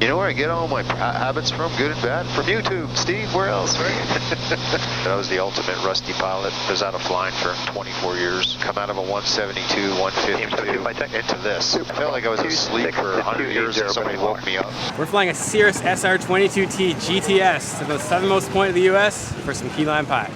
You know where I get all my habits from, good and bad? From YouTube, Steve, where else, right? I was the ultimate rusty pilot. I was out of flying for 24 years. Come out of a 172, 152, into this. I felt like I was asleep for 100 years and somebody woke me up. We're flying a Cirrus SR22T GTS to the southernmost point of the US for some key lime pie.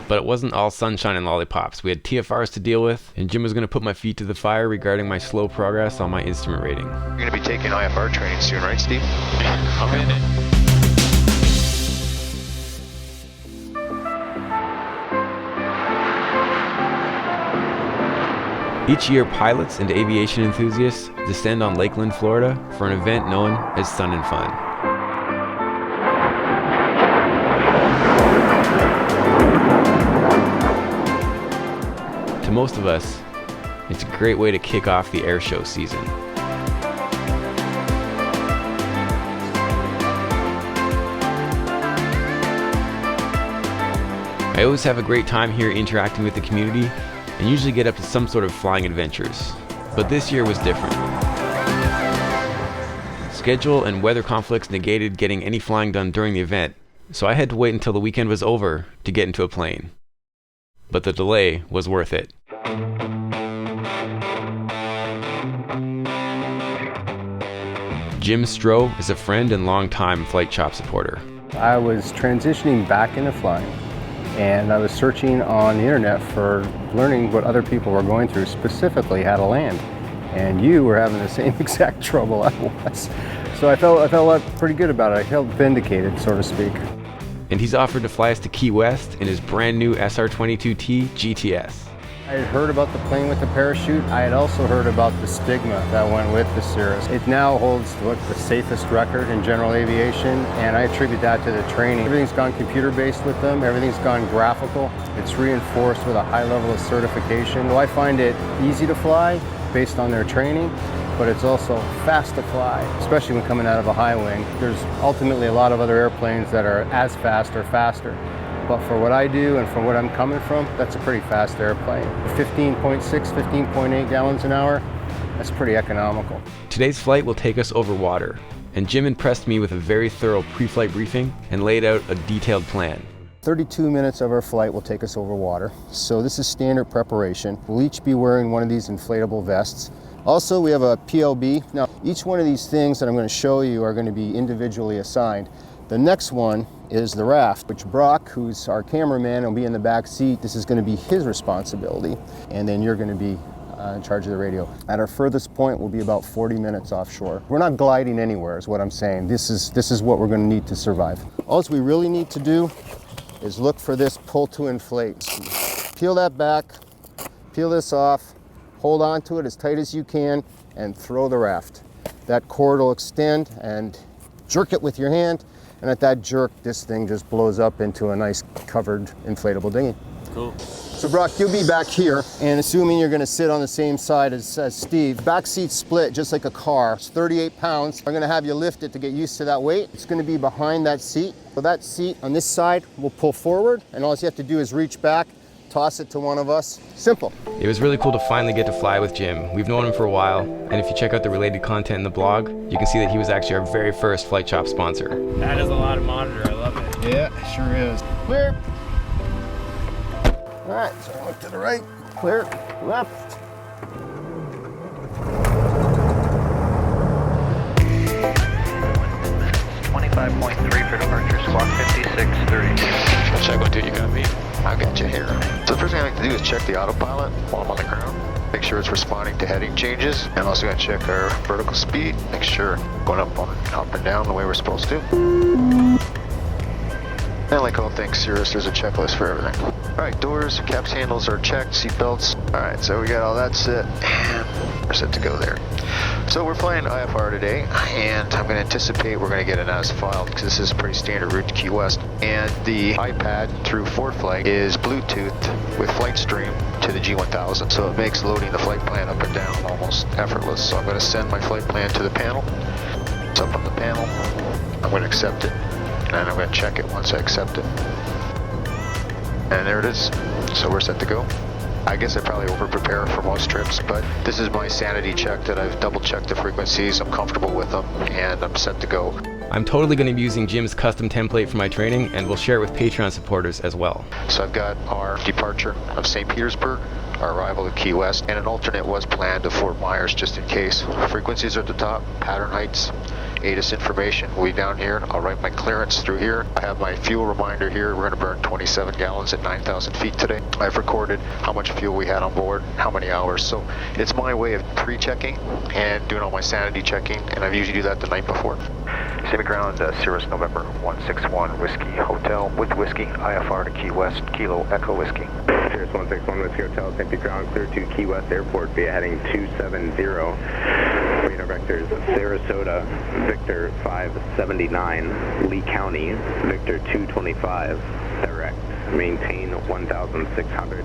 But it wasn't all sunshine and lollipops. We had TFRs to deal with, and Jim was going to put my feet to the fire regarding my slow progress on my instrument rating. You're going to be taking IFR training soon, right, Steve? I'm in it. Each year, pilots and aviation enthusiasts descend on Lakeland, Florida for an event known as Sun and Fun. To most of us, it's a great way to kick off the air show season. I always have a great time here interacting with the community and usually get up to some sort of flying adventures. But this year was different. Schedule and weather conflicts negated getting any flying done during the event, so I had to wait until the weekend was over to get into a plane. But the delay was worth it. Jim Stroh is a friend and longtime Flight Shop supporter. I was transitioning back into flying, and I was searching on the internet for learning what other people were going through, specifically how to land. And you were having the same exact trouble I was. So I felt pretty good about it. I felt vindicated, so to speak. And he's offered to fly us to Key West in his brand new SR22T GTS. I had heard about the plane with the parachute. I had also heard about the stigma that went with the Cirrus. It now holds the safest record in general aviation, and I attribute that to the training. Everything's gone computer-based with them. Everything's gone graphical. It's reinforced with a high level of certification. So I find it easy to fly based on their training, but it's also fast to fly, especially when coming out of a high wing. There's ultimately a lot of other airplanes that are as fast or faster. But for what I do and for what I'm coming from, that's a pretty fast airplane. 15.6, 15.8 gallons an hour, that's pretty economical. Today's flight will take us over water, and Jim impressed me with a very thorough pre-flight briefing and laid out a detailed plan. 32 minutes of our flight will take us over water. So this is standard preparation. We'll each be wearing one of these inflatable vests. Also, we have a PLB. Now, each one of these things that I'm going to show you are going to be individually assigned. The next one is the raft, which Brock, who's our cameraman, will be in the back seat. This is going to be his responsibility. And then you're going to be in charge of the radio. At our furthest point will be about 40 minutes offshore. We're not gliding anywhere, is what I'm saying. This is what we're going to need to survive. All we really need to do is look for this pull to inflate. Peel that back, peel this off, hold on to it as tight as you can, and throw the raft. That cord will extend, and jerk it with your hand, and at that jerk, this thing just blows up into a nice covered inflatable dinghy. Cool. So Brock, you'll be back here, and assuming you're gonna sit on the same side as Steve, back seat split just like a car. It's 38 pounds. I'm gonna have you lift it to get used to that weight. It's gonna be behind that seat. So that seat on this side will pull forward, and all you have to do is reach back, toss it to one of us. Simple. It was really cool to finally get to fly with Jim. We've known him for a while, and if you check out the related content in the blog, you can see that he was actually our very first Flight Shop sponsor. That is a lot of monitor, I love it. Yeah, sure is. Clear. All right, so look to the right, clear, left. .3 for departure, squawk 5630. Check 1, 2, you got me. I'll get you here. So the first thing I like to do is check the autopilot while I'm on the ground. Make sure it's responding to heading changes. I'm also going to check our vertical speed. Make sure going up and down the way we're supposed to. And like all things Cirrus, there's a checklist for everything. Alright, doors, caps, handles are checked, seat belts. Alright, so we got all that set, and we're set to go there. So we're flying IFR today, and I'm going to anticipate we're going to get an ADIZ file, because this is a pretty standard route to Key West. And the iPad through ForeFlight is Bluetooth with flight stream to the G1000, so it makes loading the flight plan up and down almost effortless. So I'm going to send my flight plan to the panel. It's up on the panel. I'm going to accept it, and I'm going to check it once I accept it. And there it is. So we're set to go. I guess I probably over-prepare for most trips, but this is my sanity check that I've double-checked the frequencies, I'm comfortable with them, and I'm set to go. I'm totally going to be using Jim's custom template for my training, and we'll share it with Patreon supporters as well. So I've got our departure of St. Petersburg, our arrival at Key West, and an alternate was planned to Fort Myers just in case. Frequencies are at the top, pattern heights, ADIZ information will be down here. I'll write my clearance through here. I have my fuel reminder here. We're going to burn 27 gallons at 9,000 feet today. I've recorded how much fuel we had on board, how many hours. So it's my way of pre-checking and doing all my sanity checking, and I usually do that the night before. Pacific Ground, Cirrus November 161 Whiskey Hotel with Whiskey, IFR to Key West, Kilo Echo Whiskey. Cirrus 161 Whiskey Hotel, St. Pete Ground, clear to Key West Airport via heading 270. Radar vectors, Sarasota, Victor 579, Lee County, Victor 225, direct, maintain 1,600.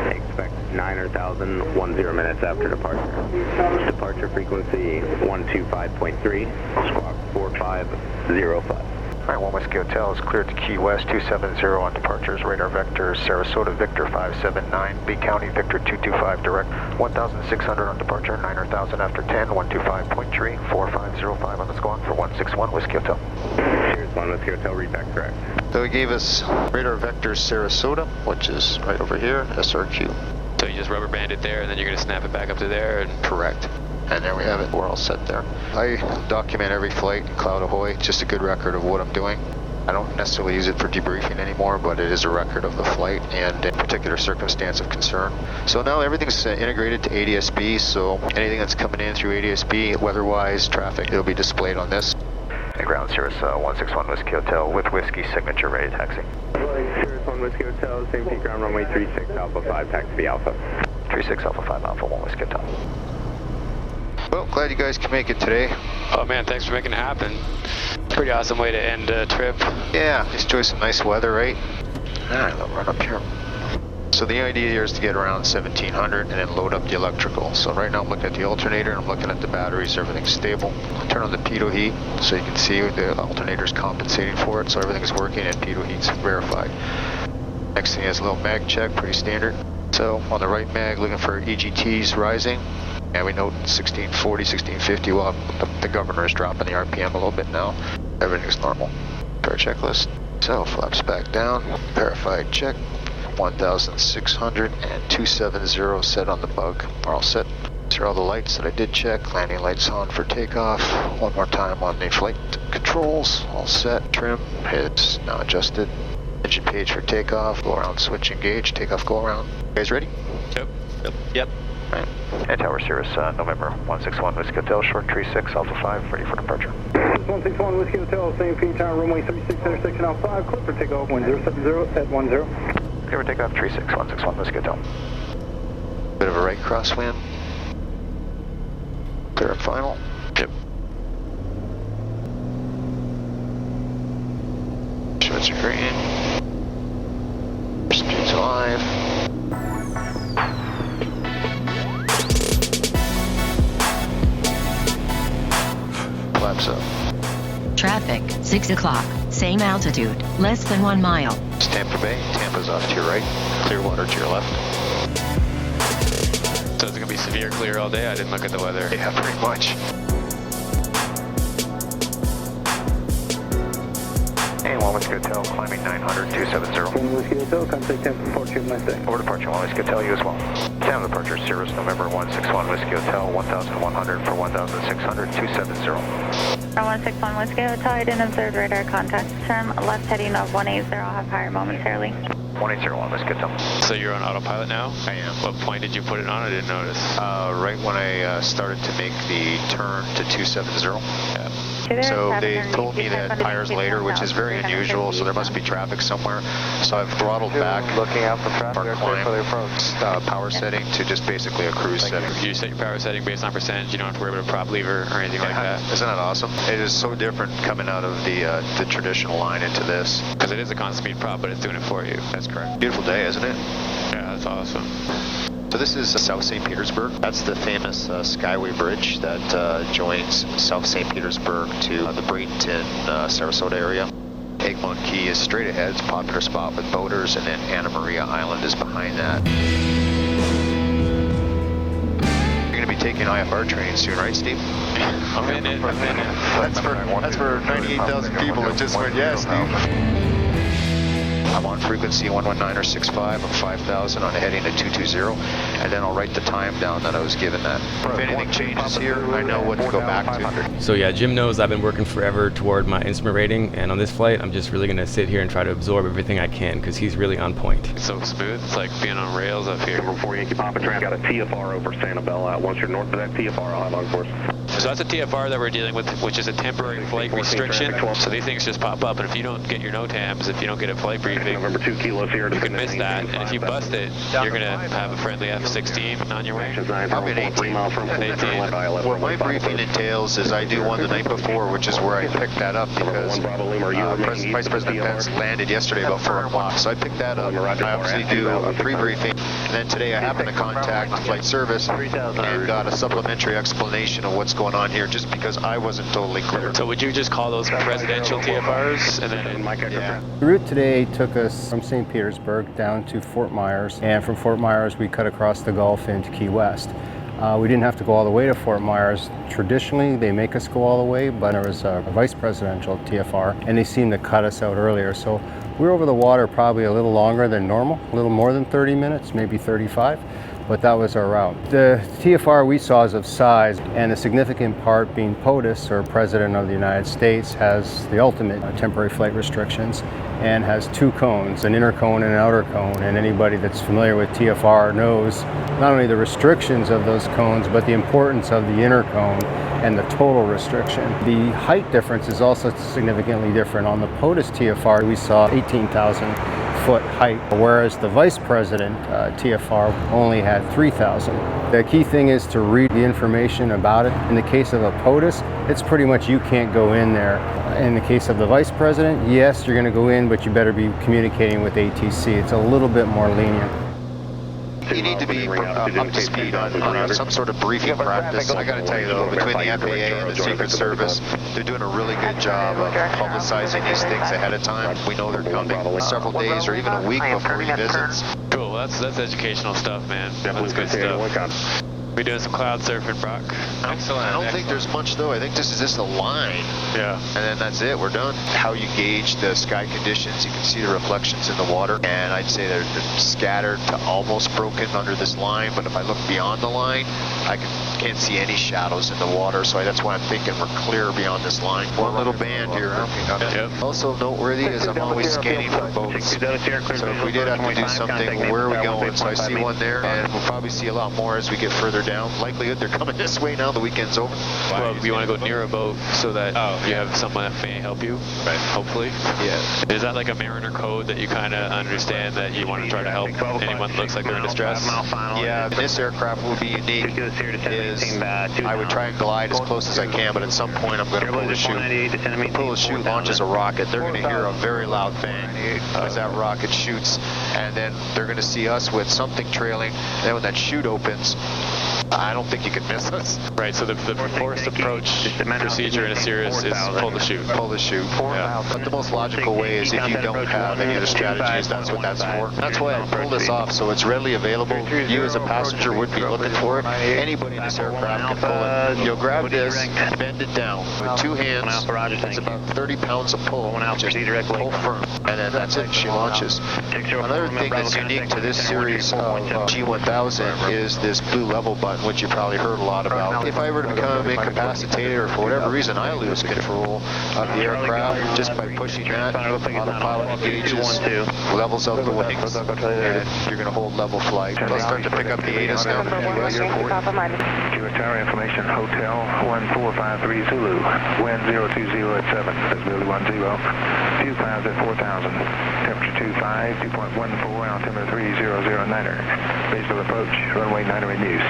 Expect 9,010 minutes after departure. Departure frequency 125.3, squawk 4505. Alright, 1 Whiskey Hotel is cleared to Key West, 270 on departures, radar vectors, Sarasota, Victor 579, Lee County, Victor 225, direct, 1,600 on departure, 9,000 after 10, 125.3, 4505 on the squawk for 161 Whiskey Hotel. Here's 1 Whiskey Hotel, read back correct. So he gave us radar vectors Sarasota, which is right over here, SRQ. So you just rubber band it there, and then you're going to snap it back up to there? And Correct. And there we have it, we're all set there. I document every flight in CloudAhoy, just a good record of what I'm doing. I don't necessarily use it for debriefing anymore, but it is a record of the flight and a particular circumstance of concern. So now everything's integrated to ADSB, so anything that's coming in through ADSB, weather-wise, traffic, it'll be displayed on this. Ground Cirrus 161 Whiskey Hotel with Whiskey signature ready taxi. Cirrus 1 Whiskey Hotel, St. Pete Ground, runway 36 Alpha 5, taxi Alpha. 36 Alpha 5 Alpha 1 Whiskey Hotel. Well, glad you guys can make it today. oh man, thanks for making it happen. Pretty awesome way to end a trip. Yeah, enjoy some nice weather, right? Alright, I'll run up here. So the idea here is to get around 1700 and then load up the electrical. So right now I'm looking at the alternator, I'm looking at the batteries, everything's stable. I'll turn on the pitot heat so you can see the alternator's compensating for it, so everything's working and pitot heat's verified. Next thing is a little mag check, pretty standard. So on the right mag, looking for EGTs rising. And we note 1640, 1650, well, the governor is dropping the RPM a little bit now. Everything's normal. Our checklist. So flaps back down, verified check. 1,600 and 270 set on the bug. We're all set. These are all the lights that I did check. Landing lights on for takeoff. One more time on the flight controls. All set. Trim. Heads now adjusted. Engine page for takeoff. Go around, switch, engage. Takeoff, go around. You guys ready? Yep. Right. And Tower Cirrus, November 161 Whiskey Hotel, short tree 6, Alpha 5, ready for departure. 161 Whiskey Hotel, St. Pete Town, runway 36, intersection Alpha 5, clear for takeoff, 1070 at 10. Clear for takeoff, tree 6, 161 Whiskey Hotel. Bit of a right crosswind. Clear up final. Yep. Sheds are green. Speed's alive. Flaps up. Traffic, 6 o'clock, same altitude, less than 1 mile. It's Tampa Bay. Tampa's off to your right. Clearwater to your left. So it's going to be severe clear all day? I didn't look at the weather. Yeah, pretty much. And 1 Whiskey Hotel, climbing 900, 270. 1 Whiskey Hotel, contact Tampa departure, nice day. Over departure, 1 Whiskey Hotel, you as well. Sound departure, Cirrus November 161 Whiskey Hotel, 1,100 for 1,600, 270. 161 Whiskey Hotel, I didn't observe radar contact. Turn left heading of 180, I'll have higher momentarily. 1801 Whiskey Hotel. So you're on autopilot now? I am. What point did you put it on? I didn't notice. Right when I started to make the turn to 270. Yeah. So they told me that tires later, which is very unusual, so there must be traffic somewhere. So I've throttled back, Looking out for traffic, our climb, power setting to just basically a cruise setting. You set your power setting based on percentage. You don't have to worry about a prop lever or anything like that. Isn't that awesome? It is so different coming out of the traditional line into this. Because it is a constant speed prop, but it's doing it for you. That's correct. Beautiful day, isn't it? Yeah, that's awesome. So this is South St. Petersburg. That's the famous Skyway Bridge that joins South St. Petersburg to the Bradenton, Sarasota area. Egmont Key is straight ahead. It's a popular spot with boaters, and then Anna Maria Island is behind that. taking IFR training soon, right, Steve? I'm in it. That's for 98,000 people that just went yes, Steve. I'm on frequency 119 or 65. I'm 5,000 on heading to 220, and then I'll write the time down that I was given that. If anything changes here, I know what to go back to. So yeah, Jim knows I've been working forever toward my instrument rating, and on this flight, I'm just really going to sit here and try to absorb everything I can, because he's really on point. It's so smooth. It's like being on rails up here. Number 4 Yankee Papa Tramp got a TFR over Sanibel. Once you're north of that TFR, I'll have on course. So that's a TFR that we're dealing with, which is a temporary flight restriction. So these things just pop up, and if you don't get your NOTAMs, if you don't get a flight briefing, November 2 kilos here, you can miss that. And if you bust it, you're going to have a friendly F-16 on your way. I'm in 18. What my briefing entails is I do one the night before, which is where I picked that up because Vice President Pence landed yesterday about 4 o'clock. So I picked that up. I obviously do a pre-briefing, and then today I happen to contact flight service and got a supplementary explanation of what's going on here, just because I wasn't totally clear. So would you just call those presidential TFRs? And then, yeah. The route today took us from St. Petersburg down to Fort Myers, and from Fort Myers we cut across the Gulf into Key West. We didn't have to go all the way to Fort Myers. Traditionally, they make us go all the way, but there was a vice presidential TFR, and they seemed to cut us out earlier. So we were over the water probably a little longer than normal, a little more than 30 minutes, maybe 35. But that was our route. The TFR we saw is of size, and the significant part being POTUS, or President of the United States, has the ultimate temporary flight restrictions and has 2 cones, an inner cone and an outer cone. And anybody that's familiar with TFR knows not only the restrictions of those cones, but the importance of the inner cone and the total restriction. The height difference is also significantly different. On the POTUS TFR, we saw 18,000 foot height, whereas the Vice President TFR only had 3,000. The key thing is to read the information about it. In the case of a POTUS, it's pretty much you can't go in there. In the case of the Vice President, yes, you're going to go in, but you better be communicating with ATC. It's a little bit more lenient. You need to be up to speed on some sort of briefing practice. I got to tell you though, between the FAA and the Secret Service, they're doing a really good job of publicizing these things ahead of time. We know they're coming several days or even a week before he visits. Cool, that's educational stuff, man. That's good stuff. We doing some cloud surfing, Brock. Excellent. I don't think there's much though. I think this is just a line. Yeah. And then that's it. We're done. How you gauge the sky conditions, you can see the reflections in the water. And I'd say they're scattered to almost broken under this line. But if I look beyond the line, I can't see any shadows in the water. So that's why I'm thinking we're clear beyond this line. One little band here. Yep. Also noteworthy is I'm always scanning for boats. So if we did have to do something, where are we going? So I see one there, and we'll probably see a lot more as we get further down. Likelihood they're coming this way now. The weekend's over. Well, you want to go near a boat so that you have someone that may help you, right? Hopefully. Yeah. Is that like a mariner code that you kind of understand that you want to try to help anyone that looks like they're in distress? Yeah. This aircraft will be unique. I would try and glide as close as I can, but at some point I'm going to pull the chute. When pull the chute launches a rocket, they're going to hear a very loud bang as that rocket shoots, and then they're going to see us with something trailing. And then when that chute opens, I don't think you can miss us. Right, so the forced approach procedure in a Cirrus is pull the chute. Pull the chute. Yeah. But the most logical way is if you don't have any other strategies, that's what that's for. That's why I pull this off so it's readily available. You as a passenger would be looking for it. Anybody in this aircraft can pull it. You'll grab this, bend it down with 2 hands. It's about 30 pounds of pull. Just pull firm. And then that's it. She launches. Another thing that's unique to this series of G1000 is this blue level button, which you probably heard a lot about. If I were to become incapacitated or for whatever reason I lose control of the aircraft, just by pushing that, autopilot engages, levels out the wings, and you're going to hold level flight. Let's start to pick up the ADIZ now from the US airport. Tower information, Hotel 1453 Zulu, wind 020 at 7, visibility 10, few clouds at 4,000, temperature 25, 2.14, altimeter 3009er, visual approach, runway 9er in use.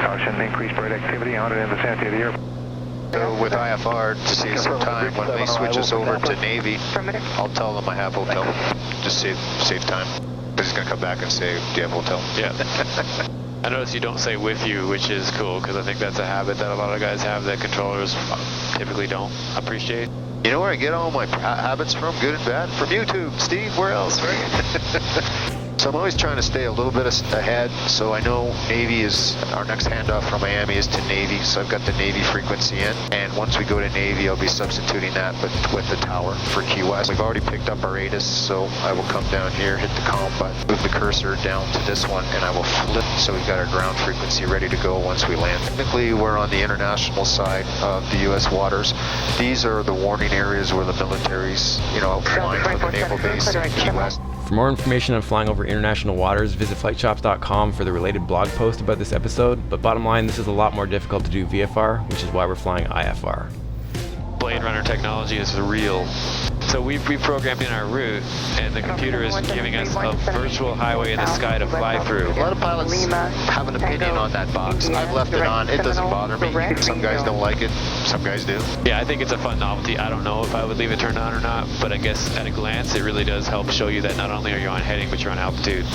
Caution, increased bird activity on and in the vicinity of the airport. So with IFR, to save some time, when they switch us over to Navy, I'll tell them I have hotel. Just save time. Because he's going to come back and say, do you have hotel? Yeah. I notice you don't say with you, which is cool, because I think that's a habit that a lot of guys have that controllers typically don't appreciate. You know where I get all my habits from, good and bad? From YouTube. Steve, where else, right? So I'm always trying to stay a little bit ahead. So I know Navy is, our next handoff from Miami is to Navy. So I've got the Navy frequency in. And once we go to Navy, I'll be substituting that with the tower for Key West. We've already picked up our ADIZ, so I will come down here, hit the comm button, move the cursor down to this one, and I will flip. So we've got our ground frequency ready to go once we land. Technically, we're on the international side of the U.S. waters. These are the warning areas where the military's, out flying for the naval base in Key West. For more information on flying over international waters, visit flightshops.com for the related blog post about this episode, but bottom line, this is a lot more difficult to do VFR, which is why we're flying IFR. Blade Runner technology is real. So we've reprogrammed in our route, and the computer is giving us a virtual highway in the sky to fly through. A lot of pilots have an opinion on that box. I've left it on. It doesn't bother me. Some guys don't like it. Some guys do. Yeah, I think it's a fun novelty. I don't know if I would leave it turned on or not, but I guess at a glance it really does help show you that not only are you on heading, but you're on altitude.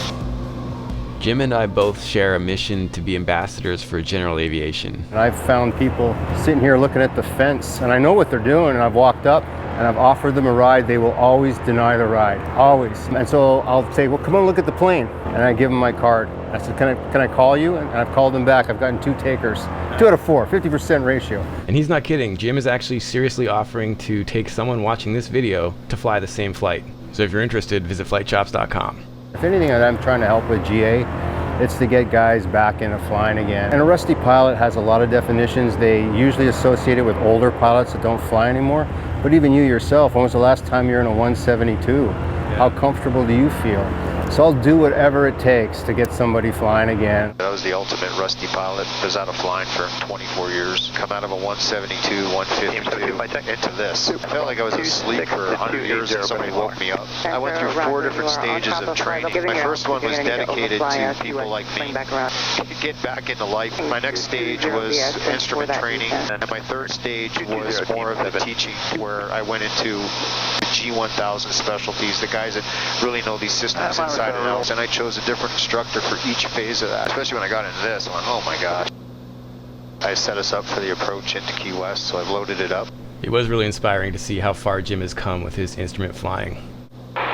Jim and I both share a mission to be ambassadors for general aviation. And I've found people sitting here looking at the fence, and I know what they're doing, and I've walked up and I've offered them a ride. They will always deny the ride, always. And so I'll say, well, come on, look at the plane. And I give them my card. I said, can I call you? And I've called them back. I've gotten 2 takers, 2 out of 4, 50% ratio. And he's not kidding. Jim is actually seriously offering to take someone watching this video to fly the same flight. So if you're interested, visit flightshops.com. If anything that I'm trying to help with GA, it's to get guys back into flying again. And a rusty pilot has a lot of definitions. They usually associate it with older pilots that don't fly anymore. But even you yourself, when was the last time you're in a 172? How comfortable do you feel? So I'll do whatever it takes to get somebody flying again. I was the ultimate rusty pilot. I was out of flying for 24 years. Come out of a 172, 152 into this. I felt like I was asleep for 100 years and somebody woke me up. I went through 4 different stages of training. My first one was dedicated to people like me. Get back into life. My next stage was instrument training. And my third stage was more of the teaching, where I went into G1000 specialties, the guys that really know these systems inside and out. And I chose a different instructor for each phase of that. Especially when I got into this, I went, oh my gosh. I set us up for the approach into Key West, so I've loaded it up. It was really inspiring to see how far Jim has come with his instrument flying.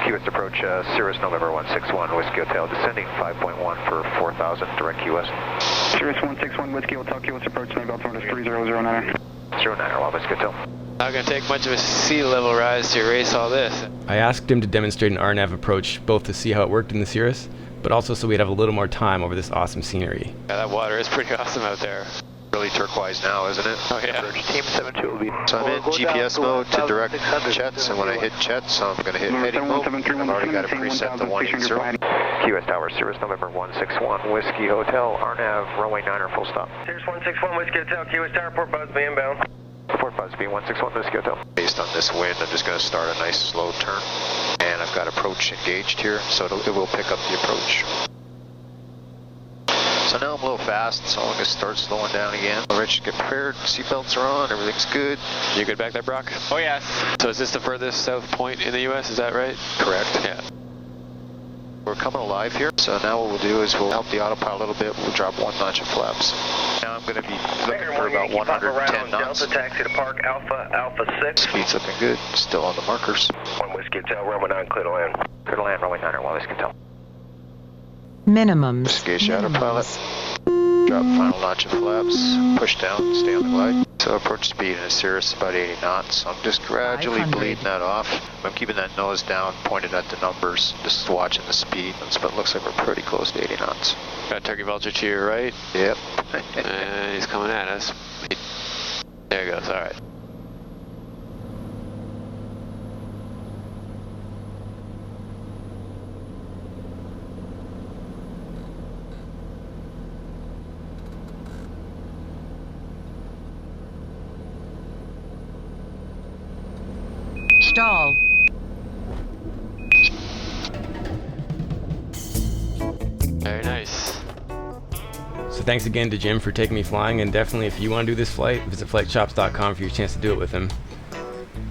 Key West approach, Cirrus November 161, Whiskey Hotel, descending 5.1 for 4,000, direct Key West. Cirrus 161, Whiskey Hotel, Key West approach, name altimeter 3009. 09, Whiskey Hotel. Not going to take much of a sea level rise to erase all this. I asked him to demonstrate an RNAV approach, both to see how it worked in the Cirrus, but also so we'd have a little more time over this awesome scenery. Yeah, that water is pretty awesome out there. Really turquoise now, isn't it? Oh yeah. Team 72 will be... So I'm in GPS mode to direct jets, and when I hit jets, I'm going to hit heading mode. I've already got it preset to 180. Key West Tower, Cirrus November 161, Whiskey Hotel, RNAV, runway 9 full stop. Cirrus 161, Whiskey Hotel, Key West Tower, Port Busby inbound. Port Busby 161, Whiskey Hotel. Based on this wind, I'm just going to start a nice slow turn. And I've got approach engaged here, so it will pick up the approach. So now I'm a little fast, so I'm going to start slowing down again. Rich, get prepared, seatbelts are on, everything's good. You good back there, Brock? Oh yes. So is this the furthest south point in the U.S., is that right? Correct. Yeah. We're coming alive here, so now what we'll do is we'll help the autopilot a little bit. We'll drop 1 notch of flaps. Now I'm going to be looking for about 110 knots. Delta taxi to Park Alpha 6. Speed's looking good, still on the markers. 1 Whiskey Hotel, runway 9, clear to land. Clear to land, runway 9, Whiskey Hotel. Minimums. Gauge autopilot. Drop final notch of flaps. Push down, stay on the glide. So approach speed in a Cirrus about 80 knots. So I'm just gradually bleeding that off. I'm keeping that nose down, pointed at the numbers, just watching the speed. But it looks like we're pretty close to 80 knots. Got Turkey Vulture to your right. Yep. And he's coming at us. There he goes, alright. Stall. Very nice. So thanks again to Jim for taking me flying, and definitely if you want to do this flight, visit flightshops.com for your chance to do it with him.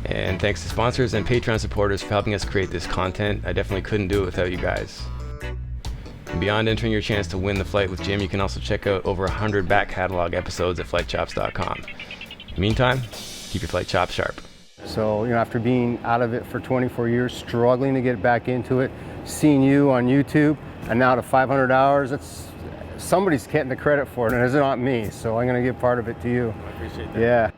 And thanks to sponsors and Patreon supporters for helping us create this content. I definitely couldn't do it without you guys. And beyond entering your chance to win the flight with Jim, you can also check out over 100 back catalog episodes at flightshops.com. In the meantime, keep your flight chops sharp. So, after being out of it for 24 years, struggling to get back into it, seeing you on YouTube, and now to 500 hours, somebody's getting the credit for it, and it's not me, so I'm going to give part of it to you. I appreciate that. Yeah.